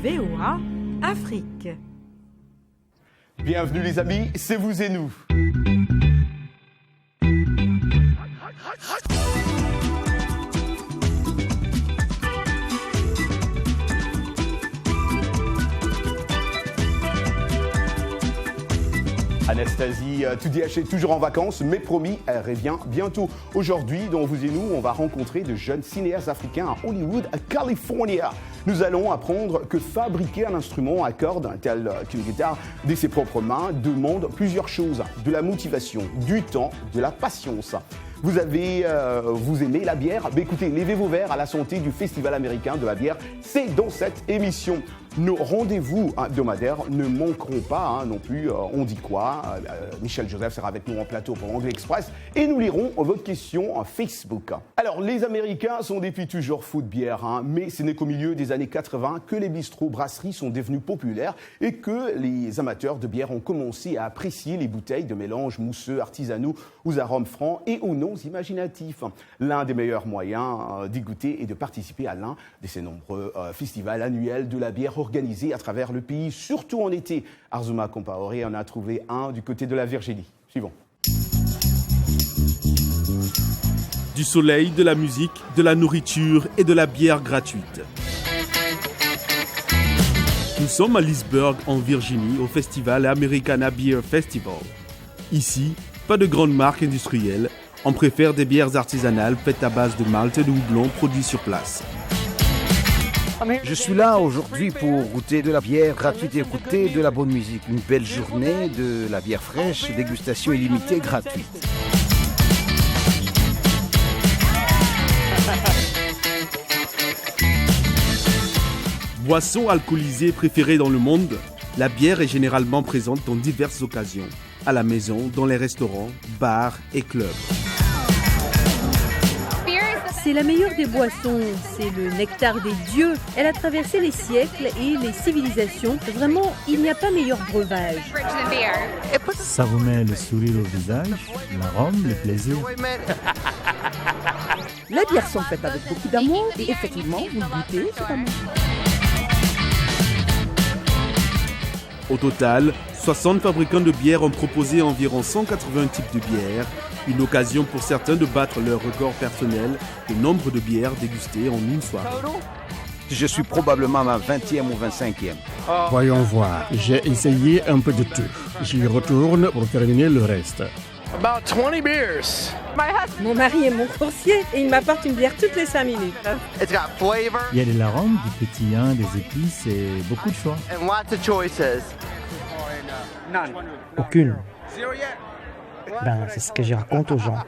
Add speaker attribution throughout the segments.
Speaker 1: VOA Afrique.
Speaker 2: Bienvenue les amis, c'est vous et nous. Anastasie Toudiache est toujours en vacances, mais promis, elle revient bientôt. Aujourd'hui, dans Vous et nous, on va rencontrer de jeunes cinéastes africains à Hollywood, à Californie. Nous allons apprendre que fabriquer un instrument à cordes, tel qu'une guitare, de ses propres mains, demande plusieurs choses. De la motivation, du temps, de la patience. Vous aimez la bière? Écoutez, levez vos verres à la santé du Festival américain de la bière. C'est dans cette émission. Nos rendez-vous hebdomadaires ne manqueront pas non plus. On dit quoi? Michel Joseph sera avec nous en plateau pour Anglais Express et nous lirons votre question Facebook. Alors, les Américains sont depuis toujours fous de bière, mais ce n'est qu'au milieu des années 80 que les bistrots brasseries sont devenus populaires et que les amateurs de bière ont commencé à apprécier les bouteilles de mélanges mousseux artisanaux aux arômes francs et aux noms imaginatifs. L'un des meilleurs moyens d'y goûter est de participer à l'un de ces nombreux festivals annuels de la bière organisés à travers le pays, surtout en été. Arzuma Compaoré en a trouvé un du côté de la Virginie. Suivons.
Speaker 3: Du soleil, de la musique, de la nourriture et de la bière gratuite. Nous sommes à Leesburg, en Virginie, au festival Americana Beer Festival. Ici, pas de grandes marques industrielles. On préfère des bières artisanales faites à base de malt et de houblon produits sur place.
Speaker 4: Je suis là aujourd'hui pour goûter de la bière gratuite et écouter de la bonne musique. Une belle journée, de la bière fraîche, dégustation illimitée gratuite.
Speaker 3: Boisson alcoolisée préférée dans le monde, la bière est généralement présente dans diverses occasions. À la maison, dans les restaurants, bars et clubs.
Speaker 5: C'est la meilleure des boissons, c'est le nectar des dieux. Elle a traversé les siècles et les civilisations. Vraiment, il n'y a pas meilleur breuvage.
Speaker 6: Ça vous met le sourire au visage, l'arôme, le plaisir.
Speaker 7: Les bières sont faites avec beaucoup d'amour et effectivement, vous goûtez cet amour.
Speaker 3: Au total, 60 fabricants de bière ont proposé environ 180 types de bières, une occasion pour certains de battre leur record personnel de nombre de bières dégustées en une soirée.
Speaker 4: Je suis probablement à ma 20e ou 25e.
Speaker 6: Voyons voir, j'ai essayé un peu de tout. J'y retourne pour terminer le reste.
Speaker 8: About 20 beers.
Speaker 5: Mon mari est mon coursier et il m'apporte une bière toutes les 5 minutes.
Speaker 8: It's got flavor.
Speaker 6: Il y a de l'arôme, du pétillant, des épices et beaucoup de choix.
Speaker 8: And lots of choices. None.
Speaker 9: Aucune.
Speaker 8: Zero yet.
Speaker 9: C'est ce que je raconte aux gens.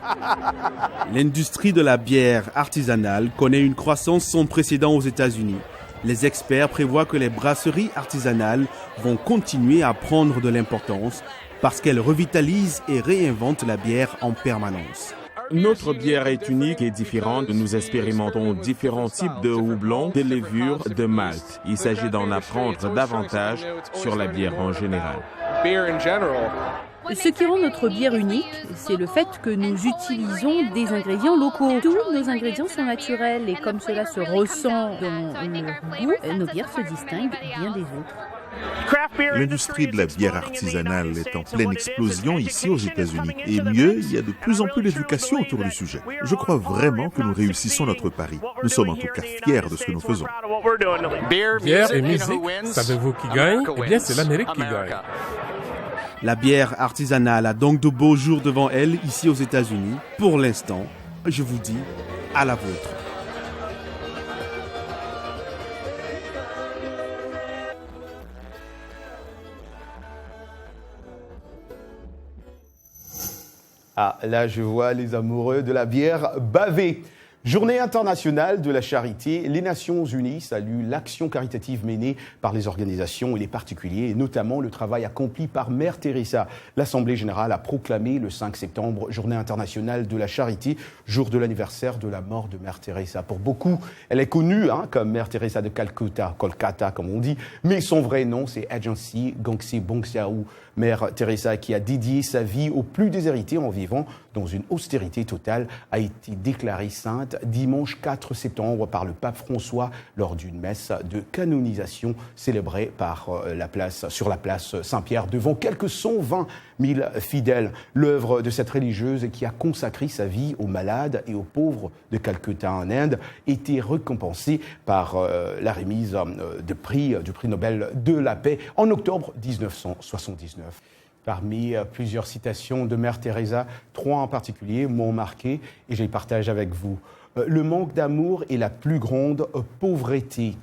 Speaker 3: L'industrie de la bière artisanale connaît une croissance sans précédent aux États-Unis. Les experts prévoient que les brasseries artisanales vont continuer à prendre de l'importance parce qu'elles revitalisent et réinventent la bière en permanence.
Speaker 10: Notre bière est unique et différente. Nous expérimentons différents types de houblons, de levures, de malt. Il s'agit d'en apprendre davantage sur la bière en général.
Speaker 5: Ce qui rend notre bière unique, c'est le fait que nous utilisons des ingrédients locaux. Tous nos ingrédients sont naturels et comme cela se ressent dans leur goût, nos bières se distinguent bien des autres.
Speaker 11: L'industrie de la bière artisanale est en pleine explosion ici aux États-Unis. Et mieux, il y a de plus en plus d'éducation autour du sujet. Je crois vraiment que nous réussissons notre pari. Nous sommes en tout cas fiers de ce que nous faisons.
Speaker 12: Bière et musique, savez-vous qui gagne? Eh bien, c'est l'Amérique qui gagne.
Speaker 3: La bière artisanale a donc de beaux jours devant elle ici aux États-Unis. Pour l'instant, je vous dis à la vôtre.
Speaker 2: Ah, là, je vois les amoureux de la bière baver. Journée internationale de la charité, les Nations Unies saluent l'action caritative menée par les organisations et les particuliers, et notamment le travail accompli par Mère Teresa. L'Assemblée générale a proclamé le 5 septembre Journée internationale de la charité, jour de l'anniversaire de la mort de Mère Teresa. Pour beaucoup, elle est connue comme Mère Teresa de Calcutta, Kolkata comme on dit, mais son vrai nom c'est Agency Gongse Bongsiao. Mère Teresa, qui a dédié sa vie aux plus déshérités en vivant dans une austérité totale, a été déclarée sainte dimanche 4 septembre par le pape François lors d'une messe de canonisation célébrée sur la place Saint-Pierre devant quelques 120 000 fidèles. L'œuvre de cette religieuse qui a consacré sa vie aux malades et aux pauvres de Calcutta en Inde était récompensée par la remise du prix Nobel de la paix en octobre 1979. Parmi plusieurs citations de Mère Teresa, 3 en particulier m'ont marqué et je les partage avec vous. Le manque d'amour est la plus grande pauvreté,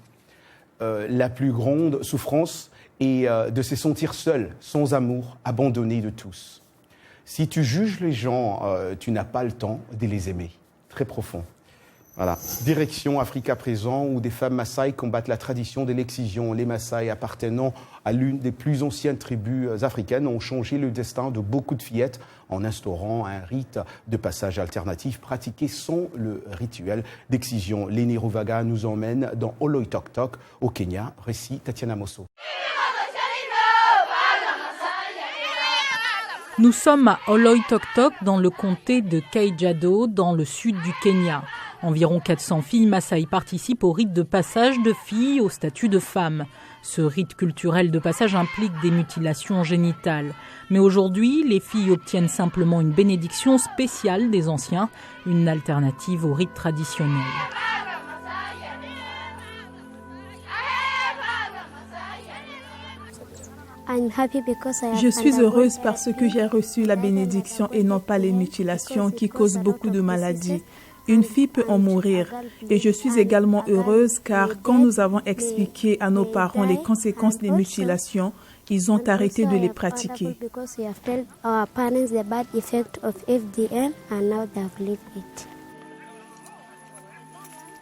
Speaker 2: la plus grande souffrance est de se sentir seul, sans amour, abandonné de tous. Si tu juges les gens, tu n'as pas le temps de les aimer. Très profond. Voilà. Direction Afrique à présent, où des femmes Maasai combattent la tradition de l'excision. Les Maasai, appartenant à l'une des plus anciennes tribus africaines, ont changé le destin de beaucoup de fillettes en instaurant un rite de passage alternatif pratiqué sans le rituel d'excision. Léné Ruvaga nous emmène dans Oloitoktok, au Kenya. Récit Tatiana Mosso.
Speaker 13: Nous sommes à Oloitoktok, dans le comté de Kajiado, dans le sud du Kenya. Environ 400 filles Maasai participent au rite de passage de filles au statut de femmes. Ce rite culturel de passage implique des mutilations génitales. Mais aujourd'hui, les filles obtiennent simplement une bénédiction spéciale des anciens, une alternative au rite traditionnel.
Speaker 14: Je suis heureuse parce que j'ai reçu la bénédiction et non pas les mutilations qui causent beaucoup de maladies. Une fille peut en mourir. Et je suis également heureuse car quand nous avons expliqué à nos parents les conséquences des mutilations, ils ont arrêté de les pratiquer.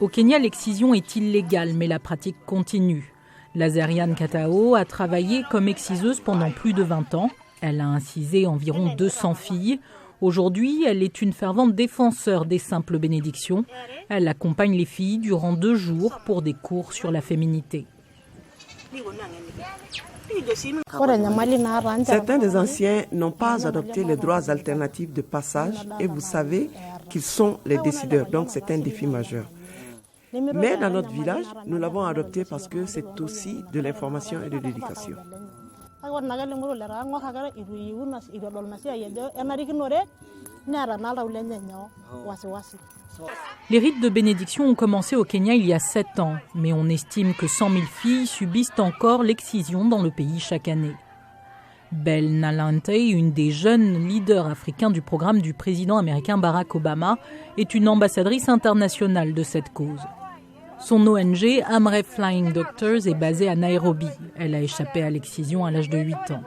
Speaker 13: Au Kenya, l'excision est illégale, mais la pratique continue. Lazariane Katao a travaillé comme exciseuse pendant plus de 20 ans. Elle a incisé environ 200 filles. Aujourd'hui, elle est une fervente défenseur des simples bénédictions. Elle accompagne les filles durant 2 jours pour des cours sur la féminité.
Speaker 15: Certains des anciens n'ont pas adopté les droits alternatifs de passage et vous savez qu'ils sont les décideurs, donc c'est un défi majeur. Mais dans notre village, nous l'avons adopté parce que c'est aussi de l'information et de l'éducation.
Speaker 13: Les rites de bénédiction ont commencé au Kenya il y a 7 ans, mais on estime que 100 000 filles subissent encore l'excision dans le pays chaque année. Belle Nalante, une des jeunes leaders africains du programme du président américain Barack Obama, est une ambassadrice internationale de cette cause. Son ONG, Amref Flying Doctors, est basée à Nairobi. Elle a échappé à l'excision à l'âge de 8 ans.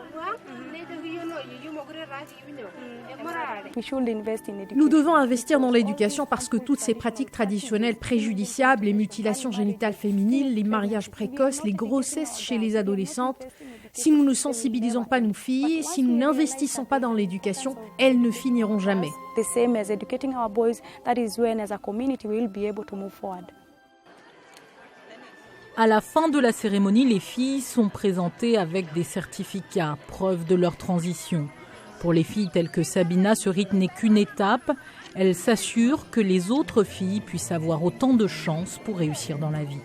Speaker 16: Nous devons investir dans l'éducation parce que toutes ces pratiques traditionnelles préjudiciables, les mutilations génitales féminines, les mariages précoces, les grossesses chez les adolescentes, si nous ne sensibilisons pas nos filles, si nous n'investissons pas dans l'éducation, elles ne finiront jamais.
Speaker 13: À la fin de la cérémonie, les filles sont présentées avec des certificats, preuve de leur transition. Pour les filles telles que Sabina, ce rite n'est qu'une étape. Elle s'assure que les autres filles puissent avoir autant de chances pour réussir dans la vie.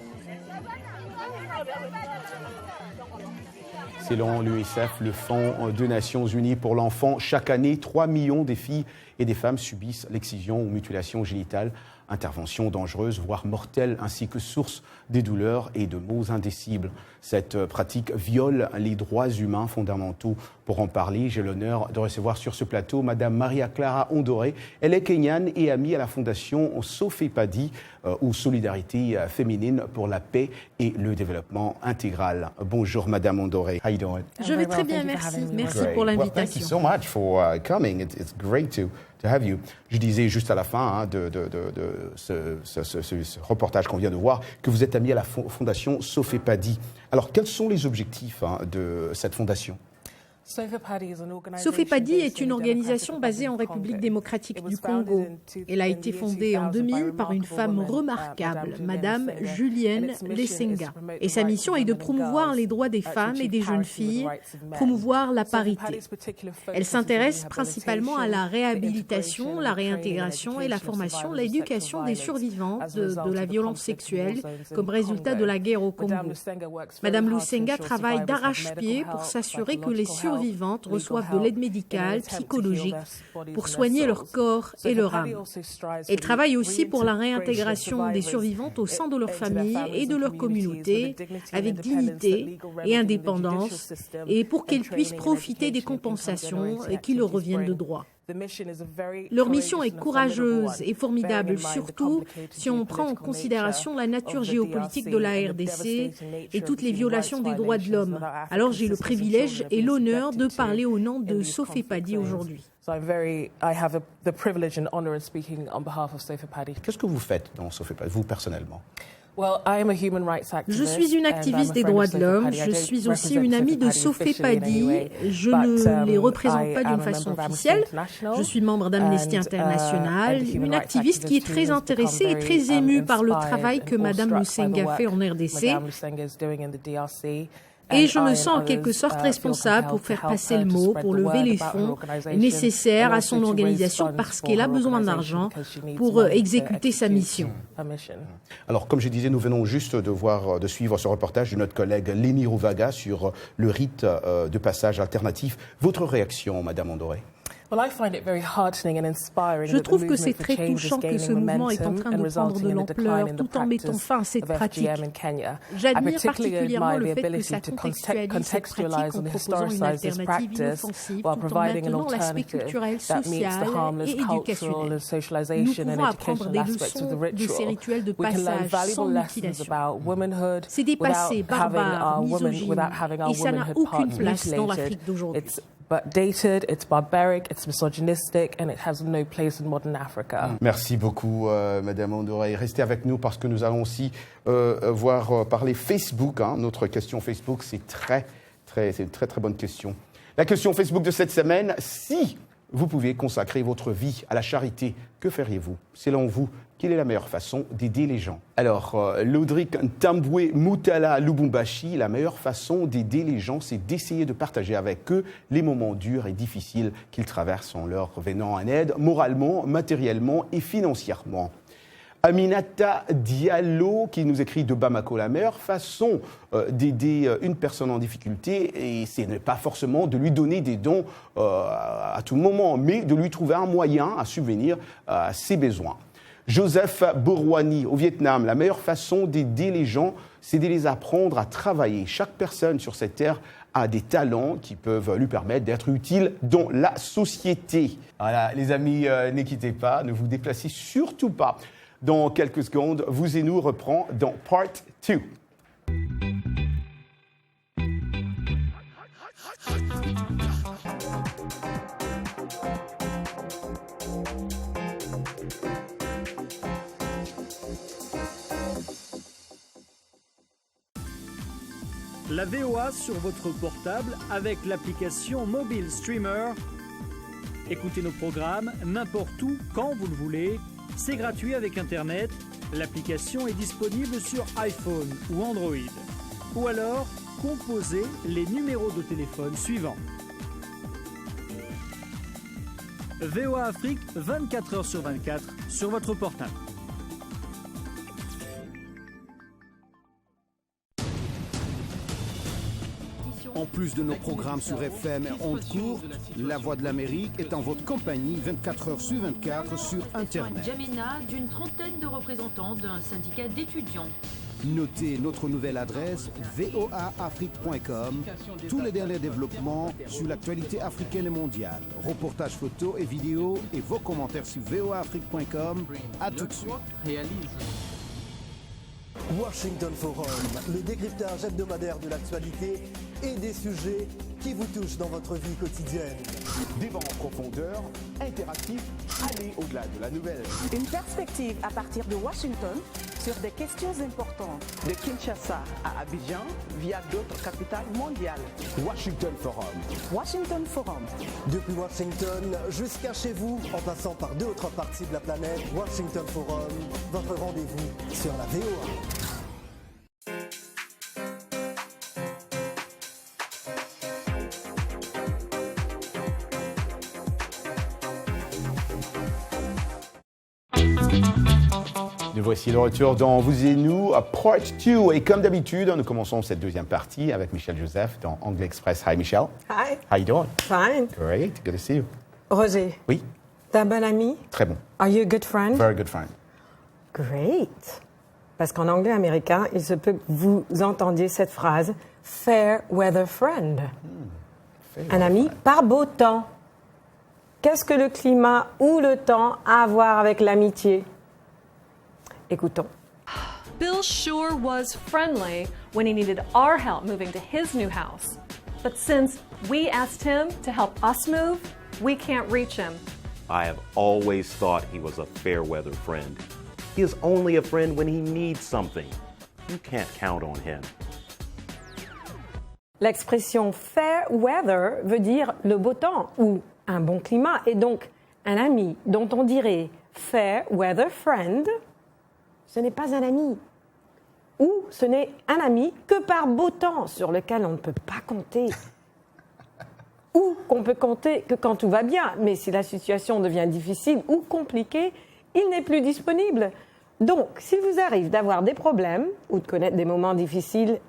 Speaker 2: Selon l'UNICEF, le Fonds des Nations Unies pour l'enfant, chaque année, 3 millions de filles et des femmes subissent l'excision ou mutilation génitale, intervention dangereuse, voire mortelle, ainsi que source des douleurs et de maux indicibles. Cette pratique viole les droits humains fondamentaux. Pour en parler, j'ai l'honneur de recevoir sur ce plateau Madame Maria Clara Ondoré. Elle est kenyane et amie à la fondation Sofepadi, ou Solidarité féminine pour la paix et le développement intégral. Bonjour Madame Ondoré. How you doing?
Speaker 16: Je vais très bien, merci. Merci pour l'invitation.
Speaker 2: Well, thank you so much for coming. It's great to have you. Je disais juste à la fin de ce reportage qu'on vient de voir que vous êtes amie à la fondation Sofepadi. Alors, quels sont les objectifs de cette fondation?
Speaker 16: Sofepadi est une organisation basée en République démocratique du Congo. Elle a été fondée en 2000 par une femme remarquable, Madame Julienne Lesenga. Et sa mission est de promouvoir les droits des femmes et des jeunes filles, promouvoir la parité. Elle s'intéresse principalement à la réhabilitation, la réintégration et la formation, l'éducation des survivantes de la violence sexuelle comme résultat de la guerre au Congo. Madame Lusenga travaille d'arrache-pied pour s'assurer que les survivantes reçoivent de l'aide médicale, psychologique, pour soigner leur corps et leur âme. Elle travaille aussi pour la réintégration des survivantes au sein de leur famille et de leur communauté, avec dignité et indépendance, et pour qu'elles puissent profiter des compensations qui leur reviennent de droit. Leur mission est courageuse et formidable, surtout si on prend en considération la nature géopolitique de la RDC et toutes les violations des droits de l'homme. Alors j'ai le privilège et l'honneur de parler au nom de Sofepadi aujourd'hui.
Speaker 2: Qu'est-ce que vous faites dans Sofepadi, vous personnellement?
Speaker 16: Je suis une activiste des droits de l'homme, je suis aussi une amie de Sofepadi, je ne les représente pas d'une façon officielle, je suis membre d'Amnesty International, une activiste qui est très intéressée et très émue par le travail que Madame Lusenga fait en RDC. Et je me sens en quelque sorte responsable pour faire passer le mot, pour lever les fonds nécessaires à son organisation parce qu'elle a besoin d'argent pour exécuter sa mission.
Speaker 2: Alors, comme je disais, nous venons juste de suivre ce reportage de notre collègue Lémi Rouvaga sur le rite de passage alternatif. Votre réaction, Madame Andoré?
Speaker 16: Je trouve que c'est très touchant que ce mouvement est en train de prendre de l'ampleur tout en mettant fin à cette pratique. J'admire particulièrement le fait que ça contextualise cette pratique en proposant une alternative inoffensive tout en maintenant l'aspect culturel, social et éducationnel. Nous pouvons apprendre des leçons de ces rituels de passage sans mutilation. C'est dépassé, barbare, misogyne, et ça n'a aucune place dans l'Afrique d'aujourd'hui.
Speaker 17: It's barbaric, it's misogynistic, and it has no place in modern Africa.
Speaker 2: Merci beaucoup, Madame Andoré. Restez avec nous parce que nous allons aussi parler Facebook. Notre question Facebook, c'est une très bonne question. La question Facebook de cette semaine, si vous pouviez consacrer votre vie à la charité, que feriez-vous? Selon vous, quelle est la meilleure façon d'aider les gens? Alors, Lodric Ntambwe Mutala Lubumbashi, la meilleure façon d'aider les gens, c'est d'essayer de partager avec eux les moments durs et difficiles qu'ils traversent en leur venant en aide, moralement, matériellement et financièrement. Aminata Diallo qui nous écrit de Bamako, la meilleure façon d'aider une personne en difficulté, et ce n'est pas forcément de lui donner des dons à tout moment, mais de lui trouver un moyen à subvenir à ses besoins. Joseph Bourwani au Vietnam, la meilleure façon d'aider les gens, c'est de les apprendre à travailler. Chaque personne sur cette terre a des talents qui peuvent lui permettre d'être utile dans la société. Voilà, les amis, ne quittez pas, ne vous déplacez surtout pas. Dans quelques secondes, Vous et nous reprend dans Part 2.
Speaker 18: La VOA sur votre portable avec l'application Mobile Streamer. Écoutez nos programmes n'importe où, quand vous le voulez. C'est gratuit avec Internet. L'application est disponible sur iPhone ou Android. Ou alors, composez les numéros de téléphone suivants. VOA Afrique, 24 heures sur 24, sur votre portable.
Speaker 4: En plus de nos programmes sur FM et ondes courtes, La Voix de l'Amérique est en votre compagnie 24 heures sur 24 sur Internet.
Speaker 19: Djamena, d'une trentaine de représentants d'un syndicat d'étudiants.
Speaker 4: Notez notre nouvelle adresse voaafrique.com. Tous les derniers développements sur l'actualité africaine et mondiale. Reportages photos et vidéos et vos commentaires sur voaafrique.com. À tout de suite.
Speaker 20: Washington Forum, le décryptage hebdomadaire de l'actualité et des sujets qui vous touchent dans votre vie quotidienne.
Speaker 2: Débat en profondeur, interactif, aller au-delà de la nouvelle.
Speaker 21: Une perspective à partir de Washington
Speaker 7: sur des questions importantes de Kinshasa à Abidjan via d'autres capitales mondiales.
Speaker 2: Washington Forum.
Speaker 7: Washington Forum.
Speaker 20: Depuis Washington jusqu'à chez vous, en passant par 2 autres parties de la planète, Washington Forum, votre rendez-vous sur la VOA.
Speaker 2: Nous voici de retour dans Vous et nous, Part 2. Et comme d'habitude, nous commençons cette deuxième partie avec Michel Joseph dans Anglais Express. Hi Michel.
Speaker 21: Hi.
Speaker 2: How you doing?
Speaker 21: Fine.
Speaker 2: Great, good to see you.
Speaker 21: Roger.
Speaker 2: Oui.
Speaker 21: T'es un bon ami?
Speaker 2: Très bon.
Speaker 21: Are you a good friend?
Speaker 2: Very good friend.
Speaker 21: Great. Parce qu'en anglais américain, il se peut que vous entendiez cette phrase « fair weather friend ». Un ami par beau temps. Qu'est-ce que le climat ou le temps a à voir avec l'amitié? Écoutons.
Speaker 22: Bill sure was friendly when he needed our help moving to his new house. But since we asked him to help us move, we can't reach him.
Speaker 23: I have always thought he was a fair weather friend. He is only a friend when he needs something. You can't count on him.
Speaker 21: L'expression fair weather veut dire le beau temps ou un bon climat. Et donc, un ami dont on dirait fair weather friend, ce n'est pas un ami. Ou ce n'est un ami que par beau temps, sur lequel on ne peut pas compter. Ou qu'on peut compter que quand tout va bien. Mais si la situation devient difficile ou compliquée, il n'est plus disponible. Donc, s'il vous arrive d'avoir des problèmes ou de connaître des moments difficiles,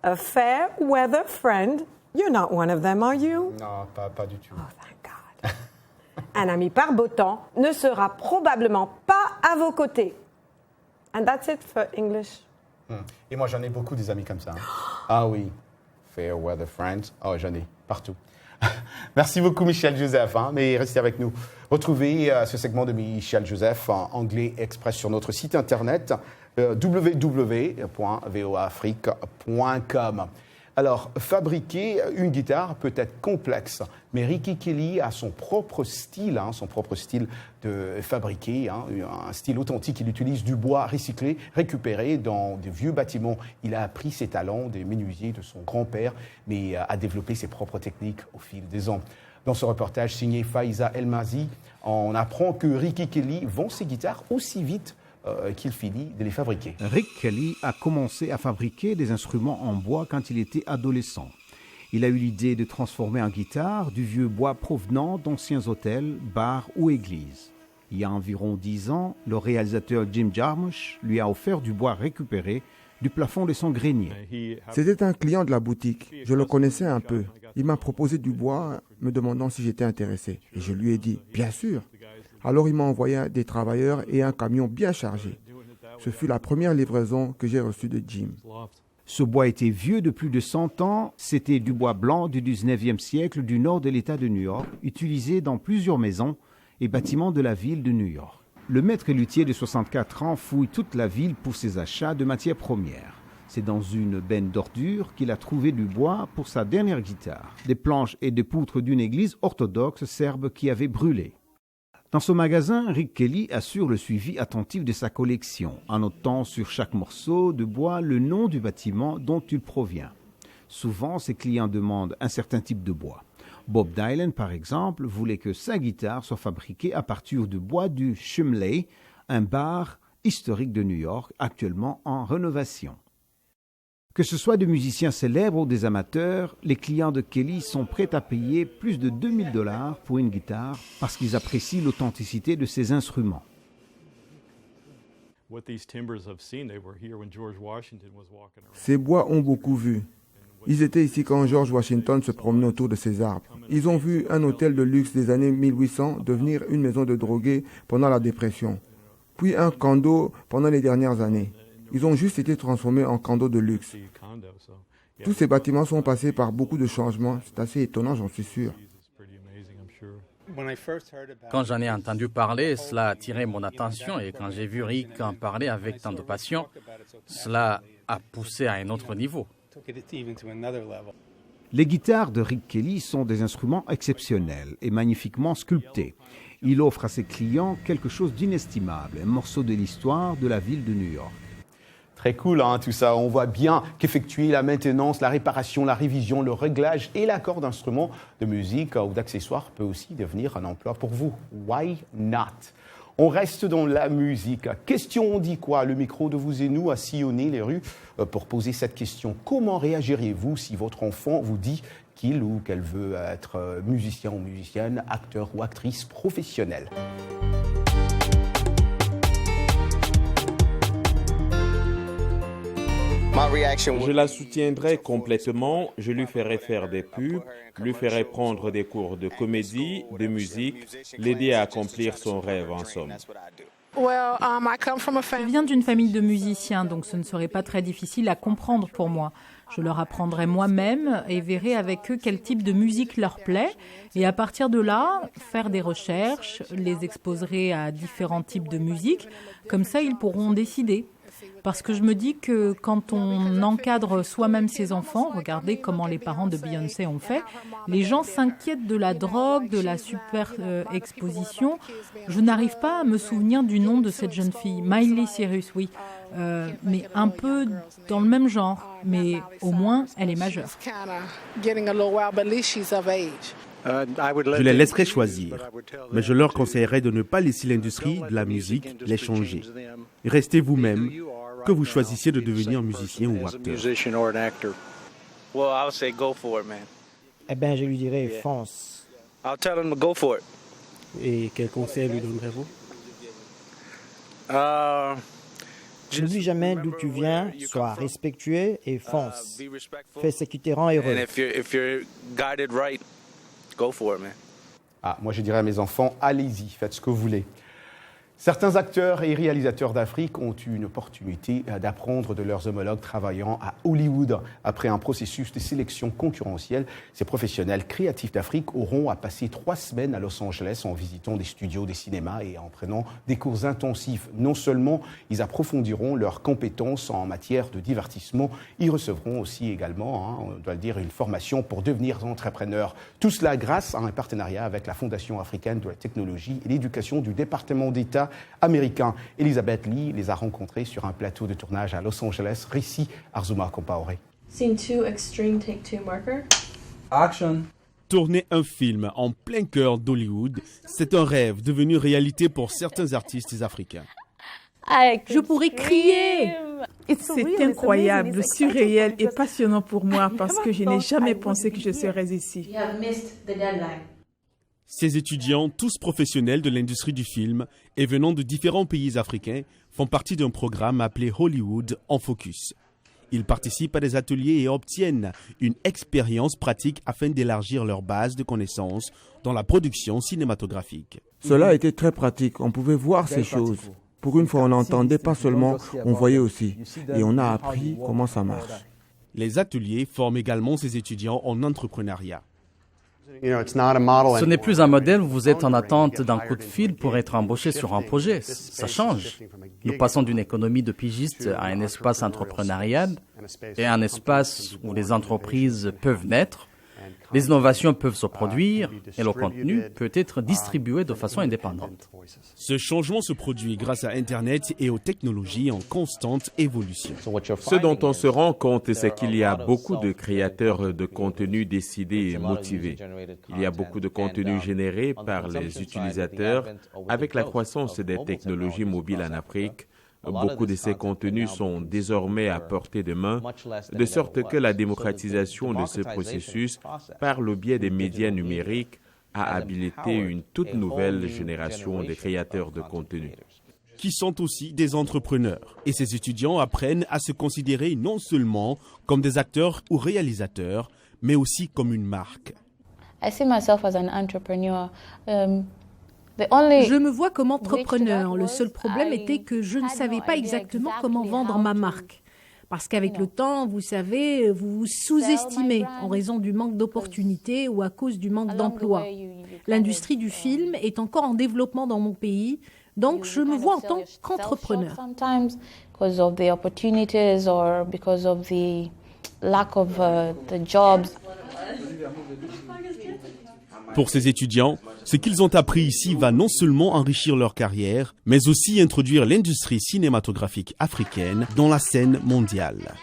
Speaker 21: a fair weather friend, you're not one of them, are you?
Speaker 2: Non, pas du tout.
Speaker 21: Oh, thank God. Un ami par beau temps ne sera probablement pas à vos côtés. And that's it for English.
Speaker 2: Et moi, j'en ai beaucoup des amis comme ça. Ah oui, fair weather friends. Oh, j'en ai partout. Merci beaucoup, Michel Joseph. Mais restez avec nous. Retrouvez ce segment de Michel Joseph en Anglais Express sur notre site internet www.voafrique.com. Alors, fabriquer une guitare peut être complexe, mais Ricky Kelly a son propre style de fabriquer, un style authentique. Il utilise du bois recyclé, récupéré dans des vieux bâtiments. Il a appris ses talents des menuisiers de son grand-père, mais a développé ses propres techniques au fil des ans. Dans ce reportage signé Faiza Elmazi, on apprend que Ricky Kelly vend ses guitares aussi vite qu'il finit de les fabriquer.
Speaker 24: Rick Kelly a commencé à fabriquer des instruments en bois quand il était adolescent. Il a eu l'idée de transformer en guitare du vieux bois provenant d'anciens hôtels, bars ou églises. Il y a environ 10 ans, le réalisateur Jim Jarmusch lui a offert du bois récupéré du plafond de son grenier.
Speaker 25: C'était un client de la boutique. Je le connaissais un peu. Il m'a proposé du bois, me demandant si j'étais intéressé. Et je lui ai dit, bien sûr. Alors il m'a envoyé des travailleurs et un camion bien chargé. Ce fut la première livraison que j'ai reçue de Jim.
Speaker 24: Ce bois était vieux de plus de 100 ans. C'était du bois blanc du 19e siècle du nord de l'État de New York, utilisé dans plusieurs maisons et bâtiments de la ville de New York. Le maître luthier de 64 ans fouille toute la ville pour ses achats de matières premières. C'est dans une benne d'ordures qu'il a trouvé du bois pour sa dernière guitare, des planches et des poutres d'une église orthodoxe serbe qui avait brûlé. Dans ce magasin, Rick Kelly assure le suivi attentif de sa collection, en notant sur chaque morceau de bois le nom du bâtiment dont il provient. Souvent, ses clients demandent un certain type de bois. Bob Dylan, par exemple, voulait que sa guitare soit fabriquée à partir de bois du Chumley, un bar historique de New York, actuellement en rénovation. Que ce soit des musiciens célèbres ou des amateurs, les clients de Kelly sont prêts à payer plus de $2000 pour une guitare parce qu'ils apprécient l'authenticité de ses instruments.
Speaker 25: Ces bois ont beaucoup vu. Ils étaient ici quand George Washington se promenait autour de ces arbres. Ils ont vu un hôtel de luxe des années 1800 devenir une maison de drogués pendant la dépression, puis un condo pendant les dernières années. Ils ont juste été transformés en condos de luxe. Tous ces bâtiments sont passés par beaucoup de changements. C'est assez étonnant, j'en suis sûr.
Speaker 26: Quand j'en ai entendu parler, cela a attiré mon attention et quand j'ai vu Rick en parler avec tant de passion, cela a poussé à un autre niveau.
Speaker 24: Les guitares de Rick Kelly sont des instruments exceptionnels et magnifiquement sculptés. Il offre à ses clients quelque chose d'inestimable, un morceau de l'histoire de la ville de New York.
Speaker 2: Très cool, hein, tout ça. On voit bien qu'effectuer la maintenance, la réparation, la révision, le réglage et l'accord d'instruments de musique ou d'accessoires peut aussi devenir un emploi pour vous. Why not? On reste dans la musique. Question, on dit quoi? Le micro de vous et nous a sillonné les rues pour poser cette question. Comment réagiriez-vous si votre enfant vous dit qu'il ou qu'elle veut être musicien ou musicienne, acteur ou actrice professionnelle?
Speaker 1: Je la soutiendrai complètement, je lui ferai faire des pubs, lui ferai prendre des cours de comédie, de musique, l'aider à accomplir son rêve en somme.
Speaker 13: Je viens d'une famille de musiciens, donc ce ne serait pas très difficile à comprendre pour moi. Je leur apprendrai moi-même et verrai avec eux quel type de musique leur plaît. Et à partir de là, faire des recherches, les exposerai à différents types de musique. Comme ça, ils pourront décider. Parce que je me dis que quand on encadre soi-même ses enfants, regardez comment les parents de Beyoncé ont fait, les gens s'inquiètent de la drogue, de la super-exposition. Je n'arrive pas à me souvenir du nom de cette jeune fille, Miley Cyrus, oui, mais un peu dans le même genre, mais au moins elle est majeure.
Speaker 3: Je les laisserai choisir, mais je leur conseillerais de ne pas laisser l'industrie de la musique les changer. Restez vous-même, que vous choisissiez de devenir musicien ou acteur.
Speaker 5: Eh bien, je lui dirais fonce.
Speaker 6: Et quel conseil lui donnerez-vous?
Speaker 5: Ne dis jamais d'où tu viens, sois respectueux et fonce. Fais ce qui te rend heureux.
Speaker 2: Moi je dirais à mes enfants, allez-y, faites ce que vous voulez. Certains acteurs et réalisateurs d'Afrique ont eu une opportunité d'apprendre de leurs homologues travaillant à Hollywood. Après un processus de sélection concurrentielle, ces professionnels créatifs d'Afrique auront à passer 3 semaines à Los Angeles en visitant des studios, des cinémas et en prenant des cours intensifs. Non seulement ils approfondiront leurs compétences en matière de divertissement, ils recevront aussi également, on doit le dire, une formation pour devenir entrepreneurs. Tout cela grâce à un partenariat avec la Fondation africaine de la technologie et l'éducation du département d'État américain. Elisabeth Lee les a rencontrés sur un plateau de tournage à Los Angeles. Récit Arzuma Compaoré.
Speaker 8: Scene 2, extreme, take 2, marker.
Speaker 3: Action. Tourner un film en plein cœur d'Hollywood, c'est un rêve devenu réalité pour certains artistes africains.
Speaker 16: Je pourrais crier.
Speaker 14: C'est incroyable, surréel et passionnant pour moi parce que je n'ai jamais pensé que je serais ici.
Speaker 3: Ces étudiants, tous professionnels de l'industrie du film et venant de différents pays africains, font partie d'un programme appelé Hollywood en Focus. Ils participent à des ateliers et obtiennent une expérience pratique afin d'élargir leur base de connaissances dans la production cinématographique.
Speaker 25: Cela a été très pratique, on pouvait voir ces choses. Pour une fois, on n'entendait pas seulement, on voyait aussi. Et on a appris comment ça marche.
Speaker 3: Les ateliers forment également ces étudiants en entrepreneuriat.
Speaker 26: Ce n'est plus un modèle où vous êtes en attente d'un coup de fil pour être embauché sur un projet. Ça change. Nous passons d'une économie de pigistes à un espace entrepreneurial et un espace où les entreprises peuvent naître, les innovations peuvent se produire et le contenu peut être distribué de façon indépendante.
Speaker 3: Ce changement se produit grâce à Internet et aux technologies en constante évolution.
Speaker 1: Ce dont on se rend compte, c'est qu'il y a beaucoup de créateurs de contenu décidés et motivés. Il y a beaucoup de contenu généré par les utilisateurs. Avec la croissance des technologies mobiles en Afrique, beaucoup de ces contenus sont désormais à portée de main, de sorte que la démocratisation de ce processus, par le biais des médias numériques, a habilité une toute nouvelle génération de créateurs de contenu.
Speaker 3: Qui sont aussi des entrepreneurs. Et ces étudiants apprennent à se considérer non seulement comme des acteurs ou réalisateurs, mais aussi comme une marque.
Speaker 9: I see myself as an entrepreneur.
Speaker 16: Je me vois comme entrepreneur. Le seul problème était que je ne savais pas exactement comment vendre ma marque. Parce qu'avec le temps, vous savez, vous vous sous-estimez en raison du manque d'opportunités ou à cause du manque d'emplois. L'industrie du film est encore en développement dans mon pays, donc je me vois en tant qu'entrepreneur.
Speaker 9: Because of the opportunities or because of the lack of the jobs.
Speaker 3: Pour ces étudiants, ce qu'ils ont appris ici va non seulement enrichir leur carrière, mais aussi introduire l'industrie cinématographique africaine dans la scène mondiale.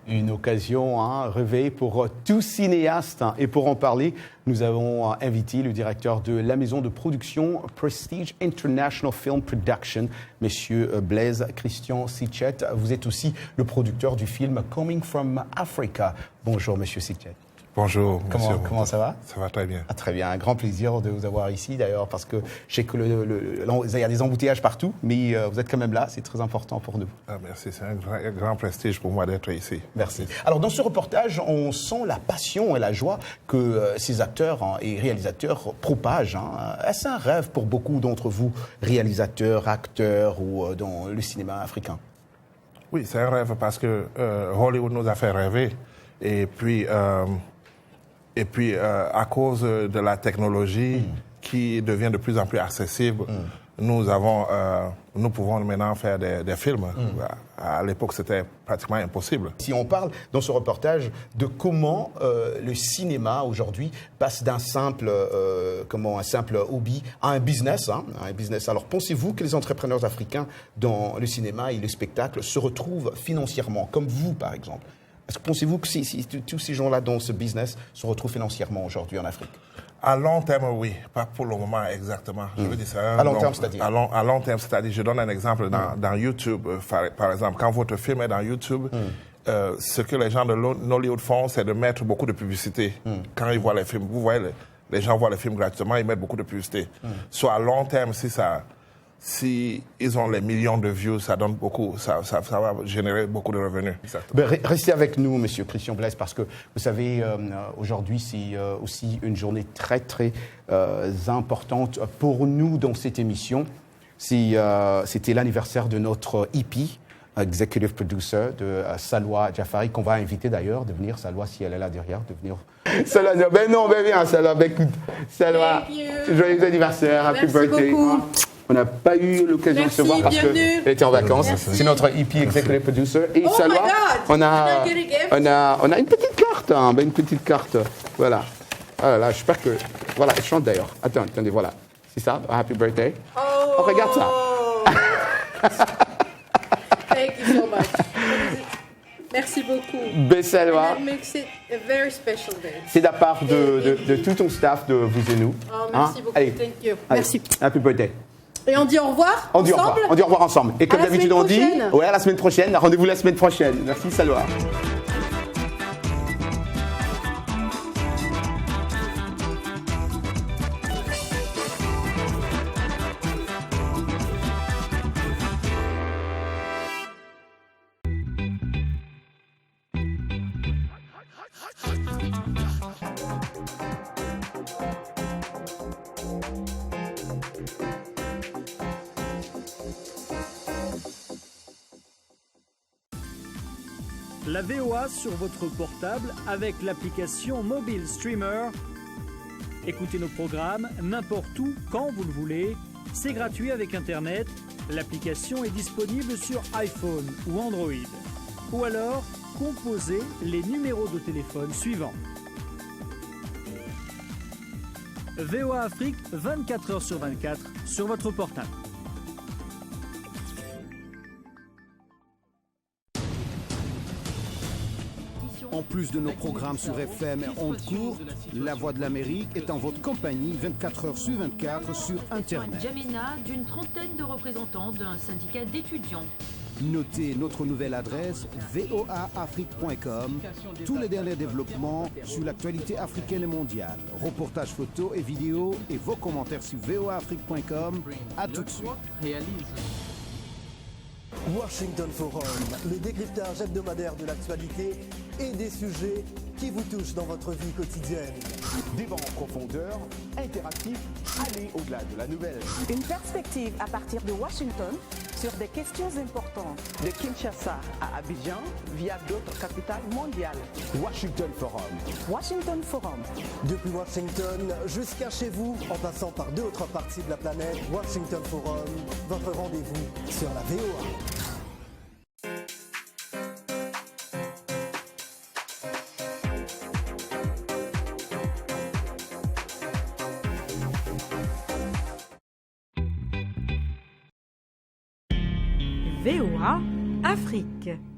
Speaker 2: Une occasion rêvée pour tout cinéaste. Et pour en parler, nous avons invité le directeur de la maison de production Prestige International Film Production, Monsieur Blaise Christian Sichet. Vous êtes aussi le producteur du film Coming from Africa. Bonjour, Monsieur Sichet.
Speaker 10: Bonjour, monsieur.
Speaker 2: Comment ça va?
Speaker 10: Ça va très bien.
Speaker 2: Très bien, un grand plaisir de vous avoir ici d'ailleurs, parce que je sais que il y a des embouteillages partout, mais vous êtes quand même là, c'est très important pour nous.
Speaker 10: Ah, merci, c'est un grand prestige pour moi d'être ici.
Speaker 2: Merci. Alors dans ce reportage, on sent la passion et la joie que ces acteurs et réalisateurs propagent. Est-ce un rêve pour beaucoup d'entre vous, réalisateurs, acteurs ou dans le cinéma africain?
Speaker 10: Oui, c'est un rêve parce que Hollywood nous a fait rêver. Et puis à cause de la technologie qui devient de plus en plus accessible, nous pouvons maintenant faire des films. À l'époque, c'était pratiquement impossible.
Speaker 2: Si on parle dans ce reportage de comment le cinéma aujourd'hui passe d'un simple hobby à un business. Alors, pensez-vous que les entrepreneurs africains dans le cinéma et le spectacle se retrouvent financièrement, comme vous, par exemple? Est-ce que pensez-vous que tous ces gens-là dans ce business se retrouvent financièrement aujourd'hui en Afrique?
Speaker 10: À long terme, oui. Pas pour le moment exactement. Je veux dire ça.
Speaker 2: À long terme, c'est-à-dire?
Speaker 10: À long terme, c'est-à-dire, je donne un exemple dans YouTube, par exemple. Quand votre film est dans YouTube, ce que les gens de Nollywood font, c'est de mettre beaucoup de publicité. Quand ils voient les films, vous voyez, les gens voient les films gratuitement, ils mettent beaucoup de publicité. Soit à long terme, si ils ont les millions de views, ça donne beaucoup, ça va générer beaucoup de revenus.
Speaker 2: Restez avec nous, Monsieur Christian Blaise, parce que vous savez, aujourd'hui, c'est aussi une journée très, très importante pour nous dans cette émission. C'était l'anniversaire de notre EP, Executive Producer, de Salwa Jafari, qu'on va inviter d'ailleurs de venir. Salwa, si elle est là derrière, de venir. Salwa, viens, Salwa, écoute. Salwa, joyeux anniversaire, happy birthday.
Speaker 11: Beaucoup.
Speaker 2: On n'a pas eu l'occasion de se voir parce qu'elle était en vacances. C'est notre EP Executive Producer. Et Salwa, on a une petite carte, une petite carte. Voilà. Ah là là, j'espère que... Voilà, elle chante d'ailleurs. Attendez, voilà. C'est ça, Happy Birthday. Oh, regarde ça.
Speaker 11: Thank you so much. Merci beaucoup.
Speaker 2: Salwa.
Speaker 11: That makes it a very special day.
Speaker 2: C'est de la part de tout ton staff, de vous et nous.
Speaker 11: Oh, merci beaucoup.
Speaker 2: Allez.
Speaker 11: Thank you.
Speaker 2: Allez.
Speaker 11: Merci.
Speaker 2: Happy Birthday.
Speaker 11: Et on dit au revoir
Speaker 2: On dit au revoir ensemble. Et comme d'habitude on dit, à la semaine prochaine. Rendez-vous la semaine prochaine. Merci Salwa.
Speaker 12: La VOA sur votre portable avec l'application Mobile Streamer. Écoutez nos programmes n'importe où, quand vous le voulez. C'est gratuit avec Internet. L'application est disponible sur iPhone ou Android. Ou alors, composez les numéros de téléphone suivants. VOA Afrique, 24 heures sur 24 sur votre portable.
Speaker 4: En plus de nos programmes sur FM et ondes courtes, La Voix de l'Amérique est en votre compagnie 24 heures sur 24 sur Internet.
Speaker 19: N'Djamena, d'une trentaine de représentants d'un syndicat d'étudiants.
Speaker 4: Notez notre nouvelle adresse voaafrique.com. Tous les derniers développements sur l'actualité africaine et mondiale. Reportages photos et vidéos et vos commentaires sur voaafrique.com. À tout de suite.
Speaker 20: Washington Forum, le décryptage hebdomadaire de l'actualité et des sujets qui vous touchent dans votre vie quotidienne.
Speaker 2: Débat en profondeur, interactif, aller au-delà de la nouvelle.
Speaker 7: Une perspective à partir de Washington sur des questions importantes. De Kinshasa à Abidjan via d'autres capitales mondiales.
Speaker 2: Washington Forum.
Speaker 7: Washington Forum.
Speaker 20: Depuis Washington jusqu'à chez vous, en passant par d'autres parties de la planète, Washington Forum, votre rendez-vous sur la VOA.
Speaker 15: VOA Afrique.